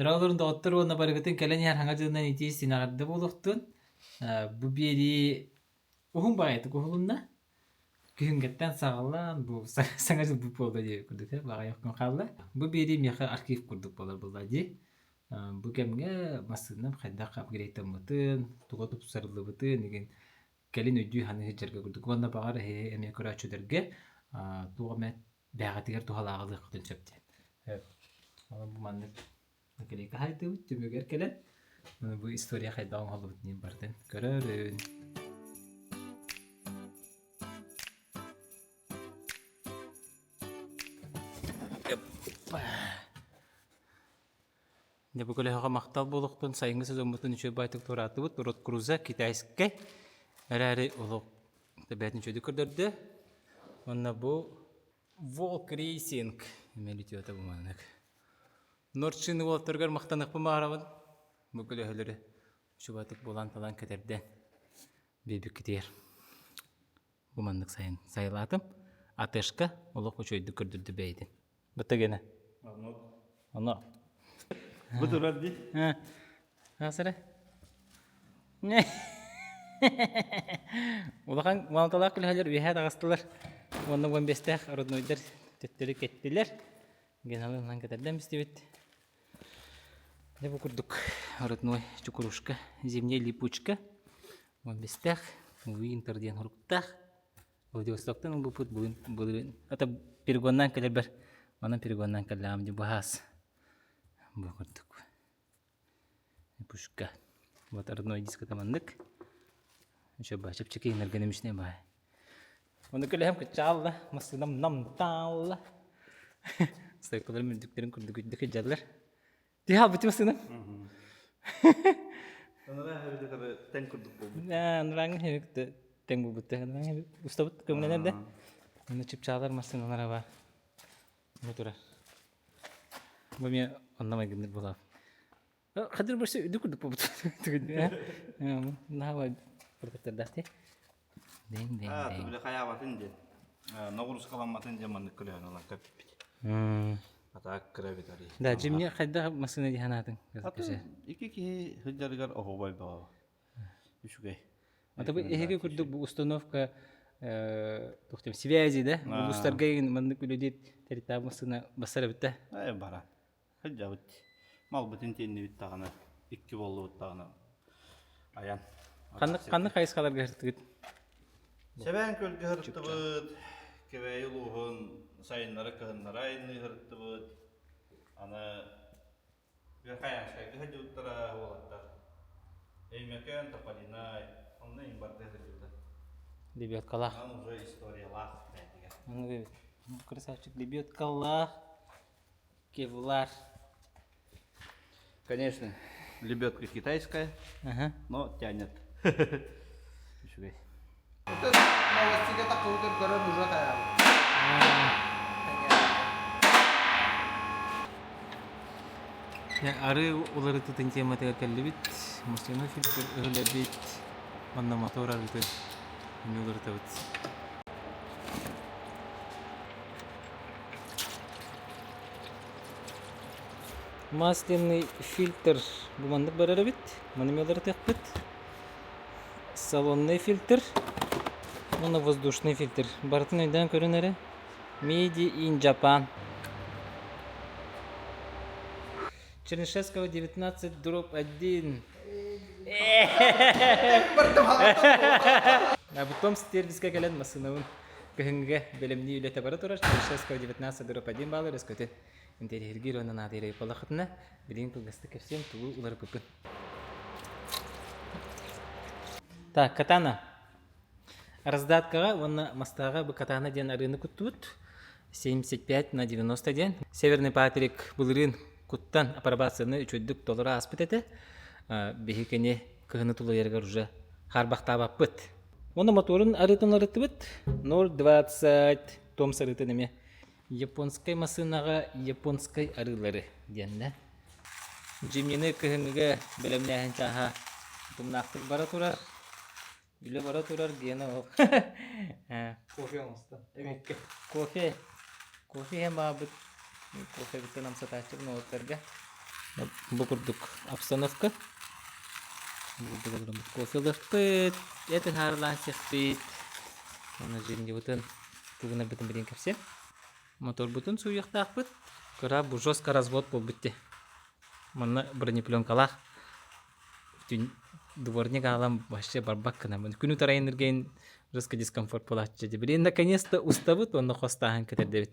Дыраларын доғыттыр оны барығытын кәлен яр хаңа жылынан ити синағарды болуқтын. Бұ бері ұхын бағайты көғылынна. Күхінгеттен сағалан бұл саңа жыл бұл болды де күрдік. Бағай өккен қалды. Бұ бері меқі архив күрдік болар болды де. Бұ кәмге масынам қайда қап керейтін бұтын, тұғытып сарылы бұтын, еген кәлен өйді ханы хеджерге күрдік. Онда бағар әме көрі açudерге туға мәт бәғатығар туғалағылы құтын сөптен. Бұл маңнық Келейка хайды бұд, түмігер келен. Бұл история қайдауын қолы бұд нем бардын. Көрерін. Бұл көліға мақтал болуқтың сайынғы сөз өмітін үші байтық тұраты бұд. Рот Круза китайскай. Әрі олық бәтін шөді көрдірді. Онна бұл Волк Рейсинг. Емелі түйота бұл маңнық. Норчины олтыргар мақтанық бұл мағарабын. Бүкіл өйілері шубатық болан талан кәтерден бейбік кетер. Бұл маңдық сайын сайылатым. Атышқа олық өшөйді көрдірді бәйден. Бұтты кені? Ано. Бұты рәді? Асыры? Олақан маңталақ күлхәлер өйәд ағастылар. Оның 15-тәқ роднойдар төттері кеттілер. Геналынан кәтерден бістебет. Бұл күрдік родной чукурушка, зимняя липучка. 15-тәқ, Винтерден ұрықтақ. Владивостоктан бұл бұт бұлырын. Ата перегоннан кәлер бір. Оның перегоннан кәлер амды бұғас. Бұл күрдік. Липучка. Вот родной диск тамандық. Еще башып чеки энергономичный бай. Оны кәлер әм кәчалды. Масынам намталды. Стойкалар мүрдіктерін күрдік өйдікі жадылар. Тиха бұты масынам? Оныра әбіді қады тән күрдік болды. Нұраңы әбікті тән бұл бұтты. Ұстабыт көміненерді. Оны чіпчалар масын онара бар. Бұл тұрар. Бұл мен оннамай кімдік болап. Қадыр бірсе өйді күрдік бұл бұтты. Нағалай бұрқыттырдақты. Түбілі қаябатын де. Нағырыс қаламатын де маңдық күліған олар көппет. Атақ кірәбет әрі. Да, жемне қайда масына диханатын? Атын екі хүлдерігер оғыбай баға. Үшігей. Ата бұл әйге күрдік бұл установка связи, да? Бұл ұстарғайын маңдық өледет тәрітті масына басары бітті? Бара. Хүлдер біт. Мал бүтін теніне біт тағына. Икі болу біт тағына. Аян. Қанды қайысқаларға ғыртты күт? Сәбән көлгі ғыртты бұд. Кебәй ұлуғын сайынлары кығынлары айны ғыртты бұд. Аны бір қаяшқайды ғыды ұттыра олаттар. Эймекен, Тополинай, онны ең барды ғыды ұттыр. Лебедкалах. Аны уже историялақ. Аны красавчик лебедкалах. Кевлар. Конечно, лебедка китайская, но тянет. Ишугай. Это новостиге такылдыр көрөн уже таяк. Ары олары тұтын тематыға кәлі бит, машина фильтр ұғылы бит, манна мотор арыты, не олары табыт. Масляный фильтр бұмандық барары бит, манна олары тәқ бит. Салонный фильтр, оны воздушный фильтр. Бартын өйдан көрінері, Made in Japan. Чернышевского 19/1. А потом сервиске келен масынауын көхінге бөлімні үйлеті бары тұрар. Чернышевского 19/1 балы рескөті. Интерьергер онын адыры балақытына білген күлгісті керсем туы ұлары көпін. Так, катана. Раздаткаға, оны мастаға бұл катана ден арыны күтті бұд. 75/90 ден. Северный Патрик бұлырын Куттан апробацияны $3 аспыт әті. Бехекене кығыны тұлы ергер уже харбақтаба бұд. Оны моторын арытын арыты бұд. 0.20 том сарыты неме. Японскай масынаға японскай арылары денді. Жемнені кығыныға білімнәхін чаға тұмнақтық бара тұрар. Үлі бара тұрар гені ол. Кофе алысты. Кофе. Кофе хем абыт. Кофе біттен амса тәчігін оғыттарға. Бу курдук обстановка. Кофелыхпыт, это харлан сехпит. Аны жеринде бутын тугуна бутын берен кепсе. Мотор бутын суяктакпыт. Кыра бу жестко развод бол битти. Мына бронепленкалах. Түн дворник алам вообще барбак кына. Күнү тарайын эрген жестко дискомфорт болатчы. Билен наконец-то уставыт, онны хостахан кетердебит.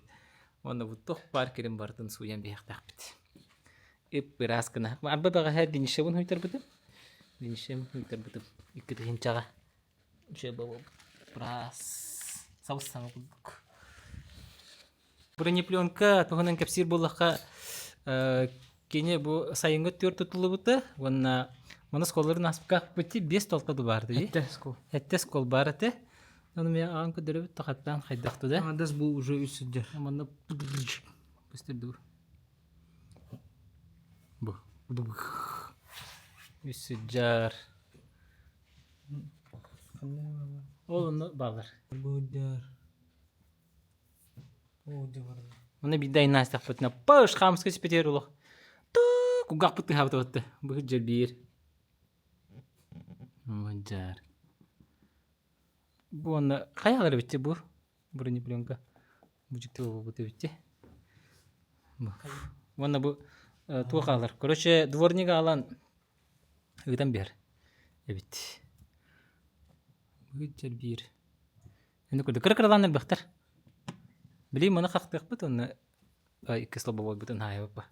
Онны бу тох паркерин бартын суян бияктакпыт. Ип раз кына. Арба бага ха динишебун хуйтар бутын. Динишем хуйтар бутын. Икки тыгынчага. Ше бабы раз саусаңа булдук. Бронепленка тугунан кепсир боллакка кене бу сайынга төр тутулубута. Онна Манас колларын аспках бити 5 толкады барды. Эттес кол барате. Аны мен анкы дөрөбүт тахаттан хайдакты да. Андас бу уже үсүдө. Аманда быстырды. Бу. Үсүджар. Олны балар. Будар. О, дивар. Мына бидай настак бутна. Паш хамска спетер улук. Ту кугак бутты хавтты. Бу жер Маджар. Бу аны каялар битти бу? Бронепленка. Бужикте бутты битти. Бу. Вона бу туакалар. Короче, дворник алан ыдан бер. Эбит. Бу жер бир. Энд көрдү. Кыркырланыр бактар. Билейм, мана кактык бут, аны кисло болот бутун хайып ба.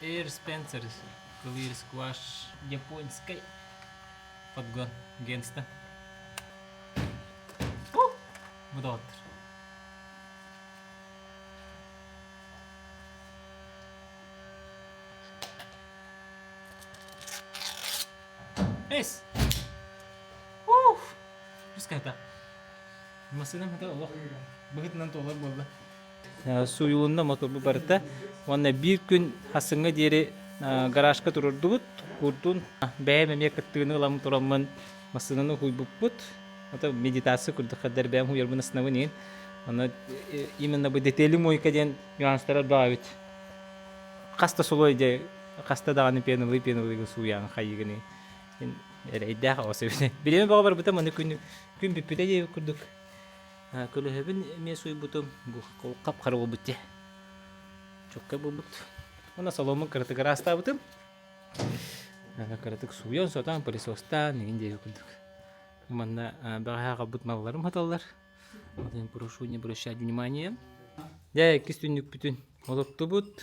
Air Spencer, Clear Squash, японской подгон Генста. Вот. Эйс! Уф! Пускай это. Масыдан это Allah. Быгытнан толар болды. Су юлунда моторбу барыта. Онна бир күн хасыңга дери гаражка турурдубут. Курдун бәйм мемлекеттигини ылам турамын. Масынаны хуйбуппут. Это медитация курдuk кадар бәйм хуйырбын основанин. Она именно бы детали мойка ден нюанстары бавит. Каста солой де каста даганы пенылы суян хайыгыны. Элейдах осебине. Билеме бага бар бутам аны күн биппете де курдuk. Көлөһөбүн мен суйбутум бу капкара болбутте. Чокка болбут. Она соломон кыртыгы растабытым. Кыртык суян сотан пылесостан негенде курдuk. Манна багага бутмалларым хаталлар. Я прошу не обращать внимания. Я кистюнник бүтүн олоптубут.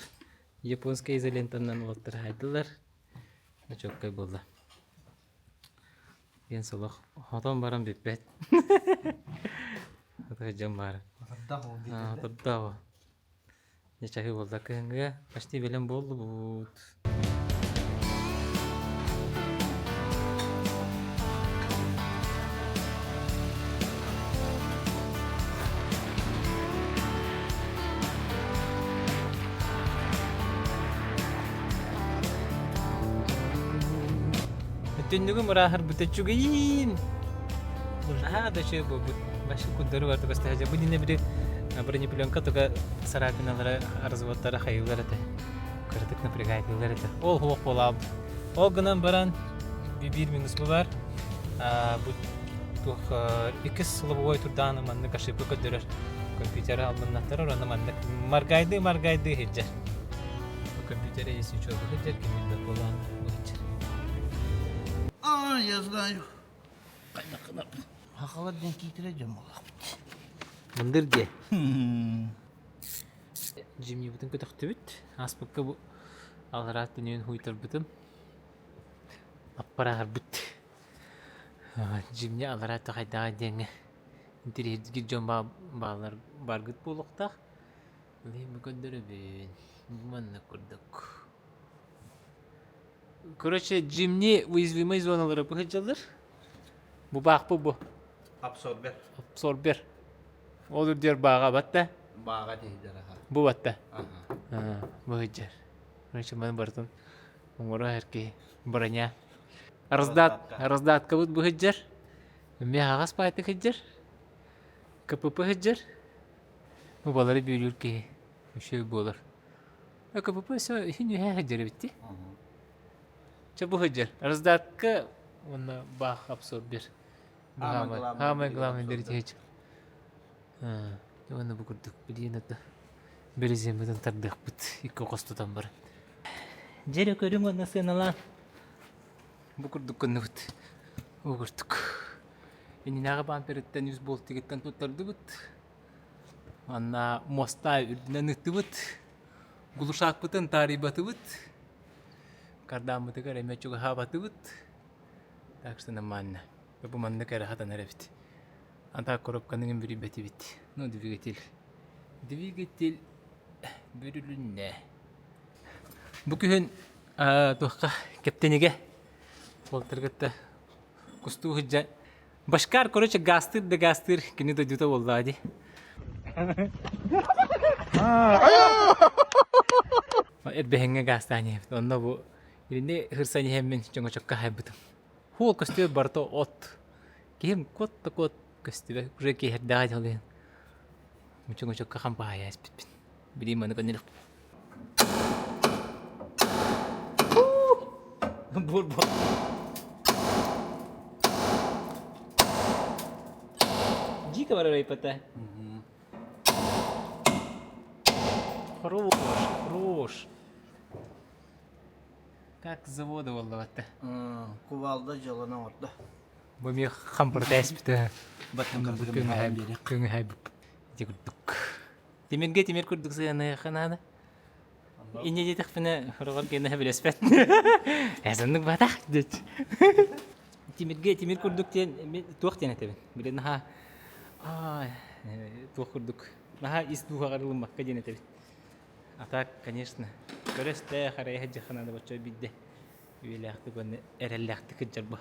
Японская изолентанан олоттырайдылар. Чоккай болду. Мен солох хатан барам беппет. Это жамар. Таддаго. Я чахи болду кэнгэ. Почти белем болду. Төннүгү мурахар бүтөчүгейин. Да че бу башы куддары бар тукаста хажа бу дине бир бронепленка тука сарапиналары разводтары хайылар эте. Кырдык напрягайтылар эте. Ол хуак болаб. Ол гынан баран бир минус бар. Бу тух икис лобовой турдан манны кашипы көдөрөр компьютер алманнаттар орона манны маргайды хиджер. Компьютере если что хиджер кимде болан хиджер. Я знаю. Хакаладдан кийтережем алак. Мындырге. Жимни бутын көтөктүбүт. Аспыкка бу алрат дүнүн хуйтар бутын. Аппарагар бут. Жимни алрат кайдага деңе. Интерьердиги жомба балар баргыт болуктак. Лем көндөрөбүн. Манна курдук. Короче, жимни уязвимые зоналары пыхыжалыр. Бу бакпы бу. Абсорбер. Ол үрдер бага батта. Бага дейдер аха. Бу батта. Бу хыжар. Короче, мен бартын. Умора эрке броня. Раздатка бут бу хыжар. Мягас пайты хыжар. КПП хыжар. Бу балары бүйүлүрке. Үшөй болар. КПП все хиню хыжар битти. Чабу хыжар. Раздатка он бах абсорбер. Самое главное дерить. Оны бүгүрдүк билген ата. Береземден тардык бут. Ике костудан бар. Жере көрүң оны сыналан. Бүгүрдүк көнүбүт. Өгүрдүк. Энинага бампереттен 100 болт тигеттен туттарды бут. Анна моста үрдүнөн ыттыбыт. Гулушак бутын тарибаты бут. Кардамыты каремечуга хабаты бут. Так что нормально. Бу манна кара хатан арабит. Anta коробканың бiri бети бит. Ну двигатель. Двигатель бөрүлүнне. Бу күн тохка кептениге болтыргытта кусту хыжа. Башкар короче гастыр кини да жута болду ади. Эрбехенге гастане. Онда бу иринде хырсани хеммен чоңго чокка хайбытым. Хул костю барто от. Ким кот костю уже ки хердаад холын. Мчонго чокка хампаа яс бит. Бири мана конер. Бурбо. Дико варай пата. Хорош. Как с завода воллаватта. Кувалда жалана орда. Бу ми хампыртайс бит. Баттан Күңү хайбып. Дигүдүк. Темир курдук сыяны ханада. Инне жетик фене хоргор гене билеспет. Эсендик батак дит. Темир курдук тен туак тен этебин. Билен ха. Туак курдук. Наха ис туагарлы макка ден этебин. А так, конечно, көрөстө харайха жаханада бачо бидде. Үйлакты көне эреллакты кыжарба.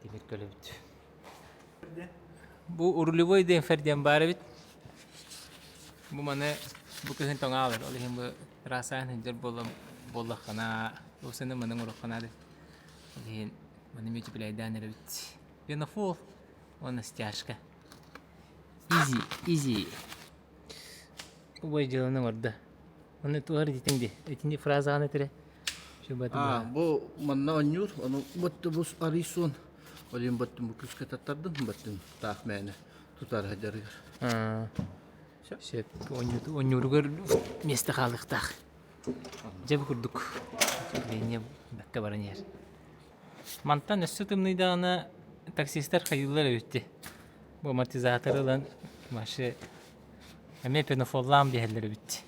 Темир көлөбүт. Бу урлевой ден ферден бары бит. Бу маны бу көһөн тоңалыр. Ол эми бу расан хыжар боллахана, осыны мының уракана деп. Ген маны мультиплейдан эребит. Пенофол, он стяжка. Easy. Бу жылының орда. Оны туар дитинди. Этинди фразаны тире. Бу манна онюр, аны бутты бус арисон. Олим баттым бу күскө таттардым, баттым таах мэне тутар хаjarыгар. Шеп онюргөр месте халыктак. Жеп курдук. Дене бакка баранер. Мантан өссөтүмнүйдана таксисттер хайылар өттү. Бу амортизаторлан машы пенофоллам бехелер бит.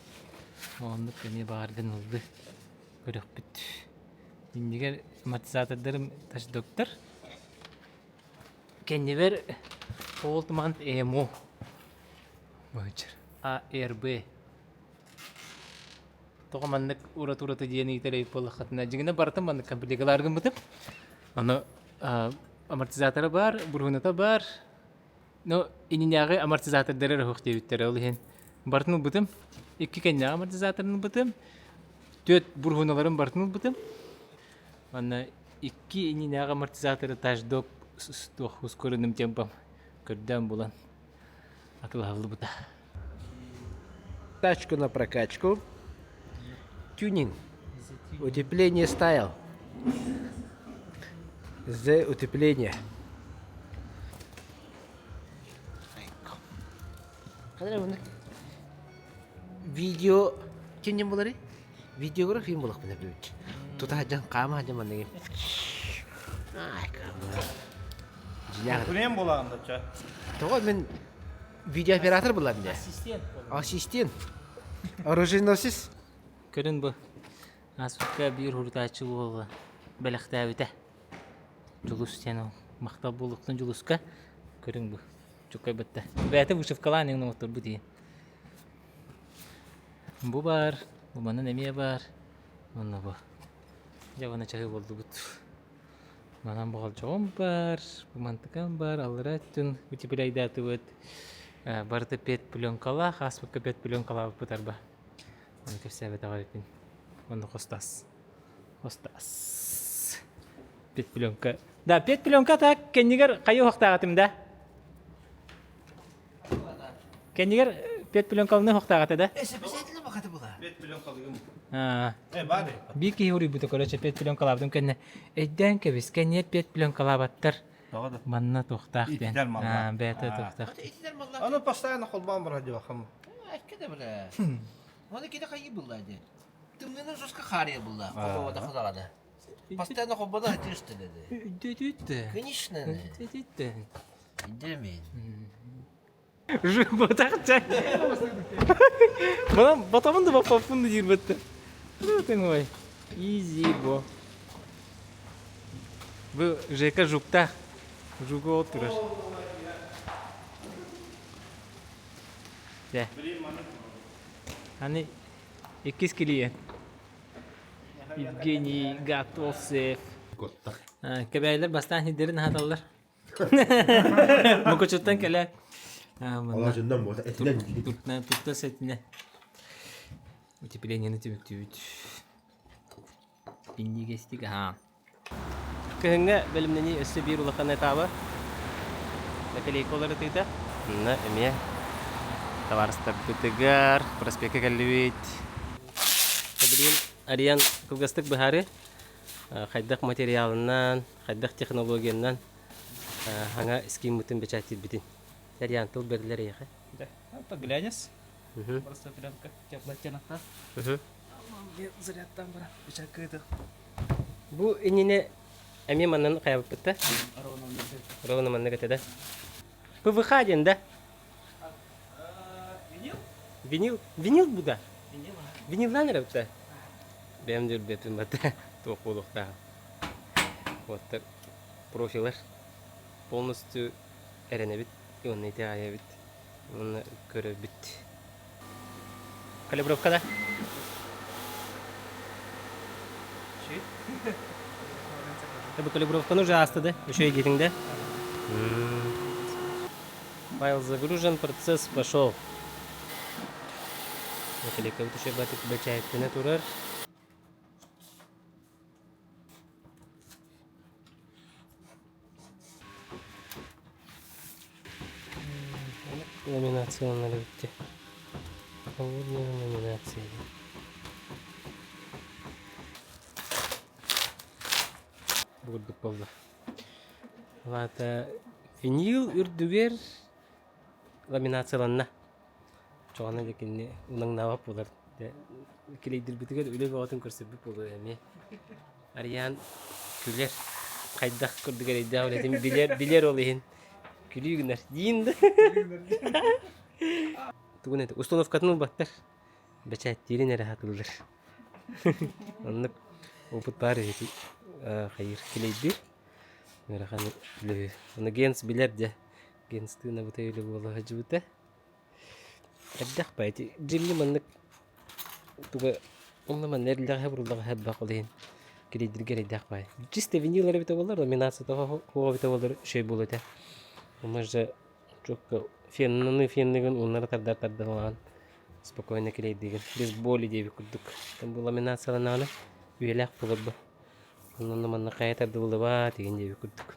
Онды көне бааргын улды. Көрөк бит. Индигер амортизатордорум таш доктор. Кеннебер Олтман ЭМО. Бачыр. ARB. Тогоманнык урат-ураты диени итереп болахатына жигине бартым маны комплекталаргын бутып. Аны амортизаторы бар, бургуната бар. Но ининягы амортизатордары рөхөк дебиттер ол ген. Бартын бутым. 2 кенне амортизаторын бутым. 4 бургуналарын бартын бутым. Аны 2 ининягы амортизаторы таждок стох ускоренным темпом көрдөн булан. Акылалы бута. Тачку на прокачку. Тюнинг. Утепление стайл. З утепление. Kadar bunu video kendim buları video film bulak bana büyük. Tuta hajan kama hajan bana gibi. Ay kama. Jinak. Bu neyim bolağında ça? Tuh ben video operator bulan dia. Asisten. Original sis. Көрін бұ. Асфыққа бір хұртачы болы. Бәліқті әбіті. Жұлыс сен ол. Мақтал болуқтың жұлысқа. Көрін бұ. Чүккай бұтты. Бәті бұшыфқалан еңнің отыр бұ дейін. Бұ бар. Бұ маны нәме бар. Мұны бұ. Жавана чағы болды бұт. Манан бұғал жоғым бар. Бұ мантықан бар. Алыраттын. Үті бір айдаты бұт. Барды 5 пленкала. Асфыққа 5 пленкала бұтар ба. Onu köfte tavaypin. Onu kostas. Kostas. 5 plyonka. Da 5 plyonka tak kendiger kayu hakta atımda. Kendiger 5 plyonkalını hakta atada. Esepesiyetli bakatı bu da. 5 milyon kalıyor mu? Ha. Bari. Bir ki huri bu tokola 5 plyonkaladım kenne. Edden kevis kennet 5 plyonkalabаттар. Doğru. Manna toxtaq ben. İhtidal mallar. Ha, beta toxtaq. İtiler mallar. Onu постоянно kulban var hadi bakalım. Kede bile. Onu kede kayı bulladı. Tümünün soska xariye bulla. Kovada xudağada. Постоянно kovada hadi üstünede. Düdüdü. Конечно. Düdüdü. Demeyin. Ботақча. Бана батамын да бапапын да жирбетті. Өтің ой. Изи бо. Бұл ЖК жукта. Жугу отырыр. Де. Hani 2 клиент. Евгений Готовцев. Кебейлер бастан хидерин хаталар. Мукочуттан келе. Allah жындан болса этинен Tuttan setine. Утепление түйт. Инди кестик ha. Кыһыңа белимнени өссө бир улахан этабы. Бакалейколары тыйта. На эмие. Товарстар бытыгар, проспекте келлибит. Табилин ариан кылгастык бахары. Хайдак материалынан, хайдак технологиянан хаңа ским мутун бечатит битин. Ариан тыл берлер яха. Да, поглянешь. Мгм. Просто прям как теплая тянута. Мгм. Зарядтан бара. Бычак это. Бу инине эми маннан каябыт битта. Ровно мне. Ровно манна кетеде. Бу выходен, да? Винил? Винил бу да. Винил. Винилдан рапта. Бем дер бетин бата. Тоқулукта. Вот так. Профилер. Полностью эренебит. И он эти аябит. Он көрөбит. Калибровка да? Чи? Таби калибровканы уже астыды. Еще и кетиңде. Файл загружен, процесс пошел. Клика вот еще батик бачает турар. Номинация на люте. Холодная номинация. Будет полно. Лата винил үрдүгер ламинацияланна. Çoğuna dekini unang nawap bular. Kileydir bitiger öyle bir atın körsebip bolur emi. Ariyan güler. Kaydak kurdugar iddia öyle diler olayın. Gülüyor günler. Yiyin de. Tuğun eti. Uстановкатын baktır. Beçayet yerine rahat olur. Anlık oput var eti. Hayır kileydir. Merakanı lüğü. Onu gens biler de. Gens tığına buta öyle bola hacı buta. Addak pa iti. Jimmy mannak. Tuga. Naman nerliyak hebrulak hebba kulihin. Kileydir geri addak pa. Чисто винилары бите болар. Ламинация того хуа бите болар. Şey bulete. Может, чокка феннеген уннары тардар спокойно келейдиген. Без боли деби курдук. Там была ламинациялананы. Үйелек булар бу. Онун манна каятарды булыба деген деби курдук.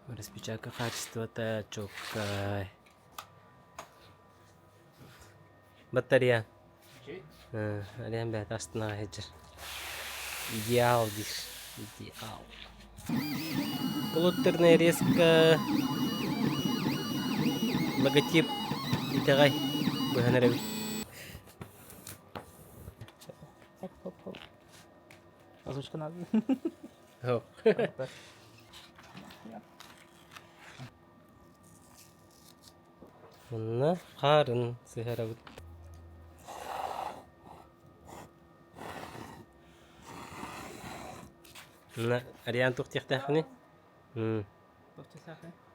Распечатка качества-то чокка. Батарея. Ариан бәт астына хеджер. Идеал диш. Идеал. Полуторная резка логотип итагай быһанарабит. Озвучка надо. Хо. Мына қарын сыһарабыт. Мына Ариан тухтяхтахны.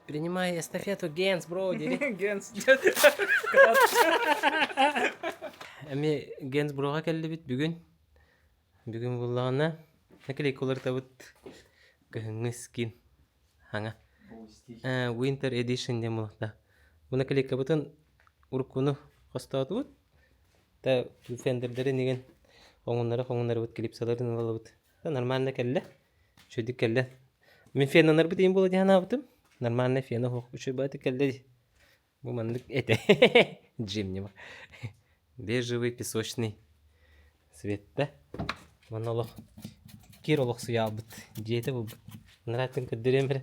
Принимай эстафету Генс, бро, дери. Генс. Эми Генс броға келді бит бүгін. Бүгін буллагана накелей колор табыт кыһыңыскин хаңа. Winter Edition де мулакта. Буна келей кабытын уркуну костатыбыт. Та фендердери неген оңуннары бут клипсаларын алабыт. Та нормально келле. Чөдүк келле. Мен феннанар бит эм боло дияна бытым. Нормально фена хок үчө баты келле. Бу мандык эте. Джимни. Бежевый песочный цвет, да? Монолог. Киролог суя бут. Диете бу. Нравится кадыремер.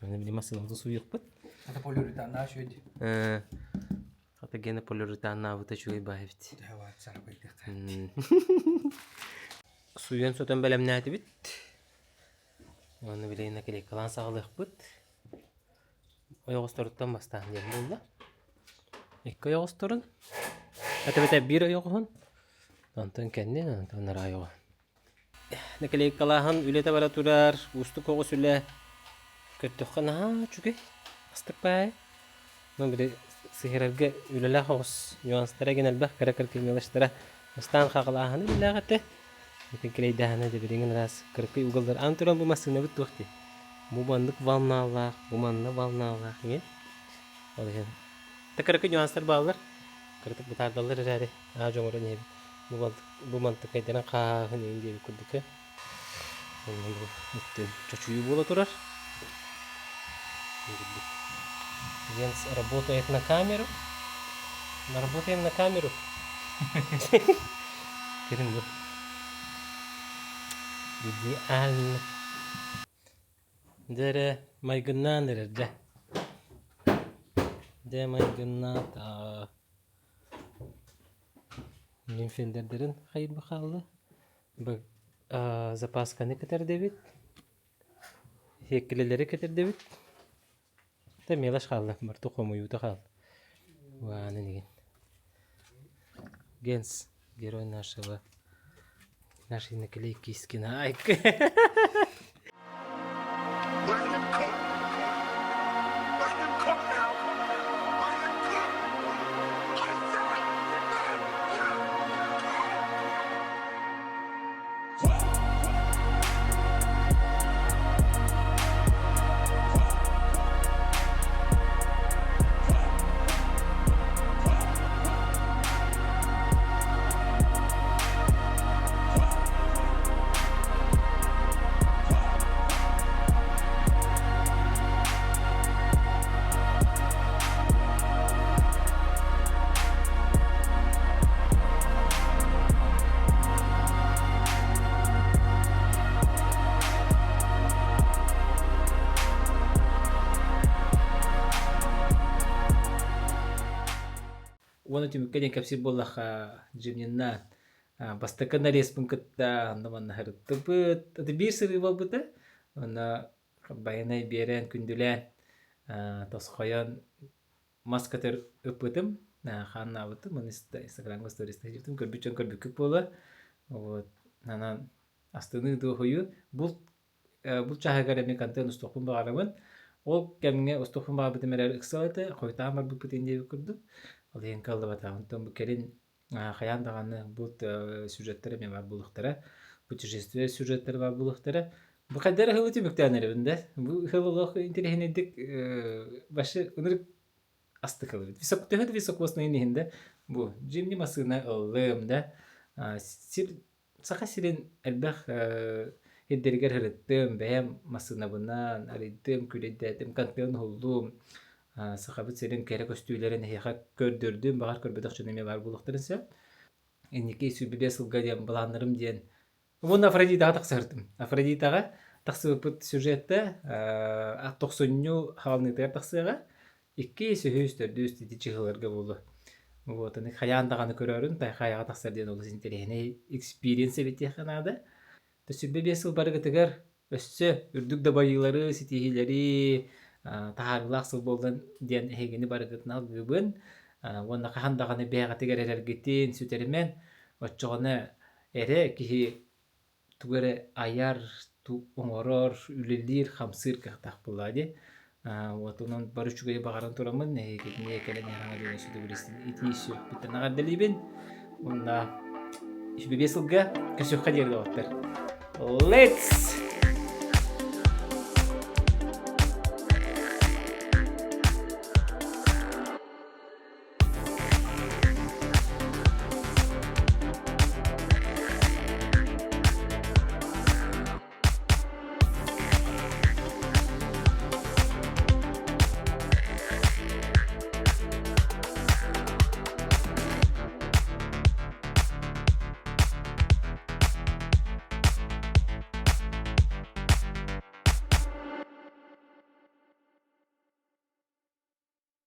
Она мне массово засует бут. Это полиуретан, что это? Хата гена полиуретан вот ачуй баевит. Да, вот, царапай ты. Суян сотан белем нәти бит. Оны билейна келек калан сагылык бут. Оягыстырыттан бастан дем болду. Эки оягыстырын. Ата бир оягын. Антон кенне, антон райо. Некелек калахан үлете бара турар, усту когу сүле. Көттөхана чуге. Астыкпай. Мен бире сихерге үлеле хос. Нюанстара генелбе каракар кемелештера. Бастан хагылахан билагате. Некелек дahana de biringen ras кыркы уголдар антуран бу масына бит тохти. Бу бандык валналар, бу манна валналар. Ол ген. Такаркы нюанстар балдар. Кыртык бутардалар эре. Жоңора не. Бу мантык кайдан кагын инде күрдүк. Онун бу чачуу боло турар. Генс работает на камеру. Мы работаем на камеру. Идеально. Дере майгыннан дерде. Де майгыннан та. Мен фендердерин хайыр бакалды. Бу запасканы кетер дебит. Хеккелелери кетер дебит. Та мелаш халды. Марту комуюта хал. Ваны деген. Генс, герой нашего. Нашей наклейки из кино. Оны тимеккенен кепсир боллаха жимниннан бастакана респункатта наман харыттыбыт. Это бир сыры болбыта. Она байнай берен күндүлен тосхоян маскатер ыпытым. Ханна бытым. Оны инстаграмга стористе жиптим. Көрбүчөн көрбүкүк боло. Вот. Нанан астыны дохою. Бул чахагар эми контент устокун багарамын. Ол кемге устокун багабытым эрер ыксалаты. Койтаан бар бупытын деп көрдүм. Ал ен калды батагын том керин хаян даганы бут сюжеттер мен бар булуктара, путешествие сюжеттер бар булуктара. Бу кадер хылы тимектенеринде. Бу хылылык интернеттик башы унур асты кылды. Висок төһөт висок восны инде. Бу жимни масына алымда. Сир саха сирин элбах хеддергер хырыттым, бәям масына бунан, арыттым, күледдәтим, контент холдум. Сахабыт серин керек көстүйлерин хеха көрдүрдүм, багар көрбөдөх чөнөме бар булуктарынса. Энники сүбүбе сылга дем баланырым ден. Бун Афродитага таксырдым. Афродитага тахсыпыт сюжетта ақтоқсонню халныйтар тахсыга 200-300 тичигаларга болу. Вот, аны хаяндаганы көрөрүн, тай хаяга тахсарден олус интерехне экспириенс бити ханада. Төсүбе бесыл барыгытыгар өссө үрдүк да байылары, ситихилери, тахарылак сыл болдан ден хегени барыгытына гыбын. Онда хаяндаганы бегатыгар эрергетин сүтермен оччогона эре кихи тугары аяр ту оңорор үлелир хамсыр кахтах буллади. Вот онун баручугай багаран турамын, кетине келен яңа дүйнө сүдү билистин итисү биттен агаделибин. Онда ишбе бесылга көсөкка жерде оттар. Let's